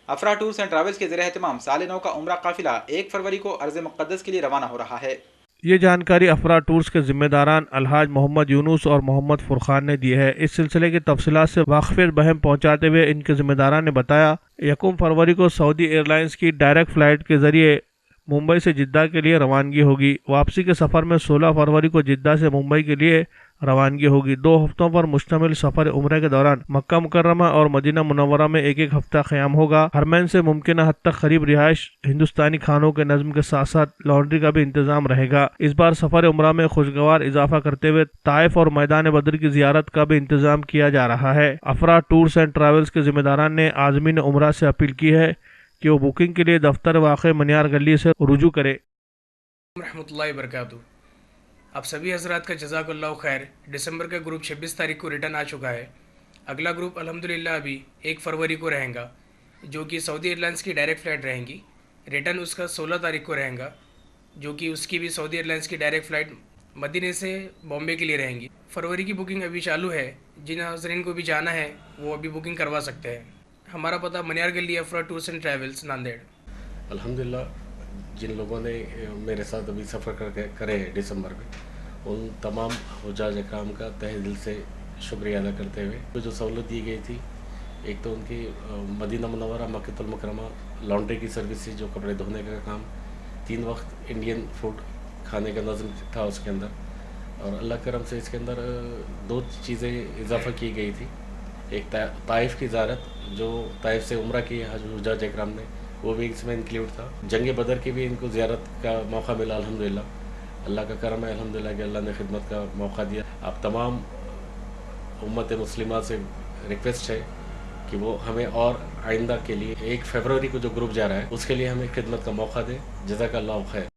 Afra tours and travels کے زیر اہتمام سال نو کا عمرہ قافلہ 1 فروری کو ارض مقدس کے لیے روانہ ہو رہا ہے۔ یہ جانکاری افرا ٹورز کے ذمہ داران الحاج محمد یونس اور محمد فرقان نے دی ہے۔ اس سلسلے کی تفصیلات سے واقفیت بہم پہنچاتے ہوئے ان کے ذمہ داران نے بتایا، 1 فروری کو سعودی ایئر لائنز کی ڈائریکٹ فلائٹ کے ذریعے ممبئی سے جدہ کے لیے روانگی ہوگی۔ واپسی کے سفر میں 16 فروری کو جدہ سے ممبئی کے لیے روانگی ہوگی۔ 2 ہفتوں پر مشتمل سفر عمرہ کے دوران مکہ مکرمہ اور مدینہ منورہ میں 1 ہفتہ قیام ہوگا۔ حرمین سے ممکنہ حد تک قریب رہائش، ہندوستانی کھانوں کے نظم کے ساتھ ساتھ لانڈری کا بھی انتظام رہے گا۔ اس بار سفر عمرہ میں خوشگوار اضافہ کرتے ہوئے طائف اور میدان بدر کی زیارت کا بھی انتظام کیا جا رہا ہے۔ افرا ٹورز اینڈ ٹریولز کے ذمہ داران نے عازمین عمرہ سے اپیل کی ہے کہ وہ بکنگ کے لیے دفتر واقع منیار گلی سے رجوع کرے۔ رحمۃ اللہ وبرکاتہ۔ آپ سبھی حضرات کا جزاک اللہ خیر۔ دسمبر کا گروپ 26 تاریخ کو ریٹرن آ چکا ہے۔ اگلا گروپ الحمدللہ ابھی 1 فروری کو رہیں گا، جو کہ سعودی ایئر لائنس کی ڈائریکٹ فلائٹ رہیں گی۔ ریٹرن اس کا 16 تاریخ کو رہیں گا، جو کہ اس کی بھی سعودی ایئر لائنس کی ڈائریکٹ فلائٹ مدینے سے بامبے کے لیے رہیں گی۔ فروری کی بکنگ ابھی چالو ہے، جن حاضرین کو بھی جانا ہے وہ ابھی بکنگ کروا سکتے ہیں۔ ہمارا پتہ منیار گلی افرا ٹورز اینڈ ٹریولز، ناندیڑ۔ الحمدللہ جن لوگوں نے میرے ساتھ ابھی سفر کرے ہیں دسمبر میں، ان تمام حجاج اکرام کا تہہ دل سے شکریہ ادا کرتے ہوئے جو سہولت دی گئی تھی، ایک تو ان کی مدینہ منورہ مکہ المکرمہ لانڈری کی سروس تھی، جو کپڑے دھونے کا کام، 3 وقت انڈین فوڈ کھانے کا نظم تھا اس کے اندر، اور اللہ کرم سے اس کے اندر 2 چیزیں اضافہ کی گئی تھی۔ ایک طائف کی زیارت، جو طائف سے عمرہ کی حجاج اکرام نے، وہ بھی اس میں انکلیوڈ تھا۔ جنگ بدر کی بھی ان کو زیارت کا موقع ملا الحمدللہ۔ اللہ کا کرم ہے الحمدللہ کہ اللہ نے خدمت کا موقع دیا۔ آپ تمام امت مسلمہ سے ریکویسٹ ہے کہ وہ ہمیں اور آئندہ کے لیے 1 فروری کو جو گروپ جا رہا ہے اس کے لیے ہمیں خدمت کا موقع دے۔ جزاک اللہ خیر۔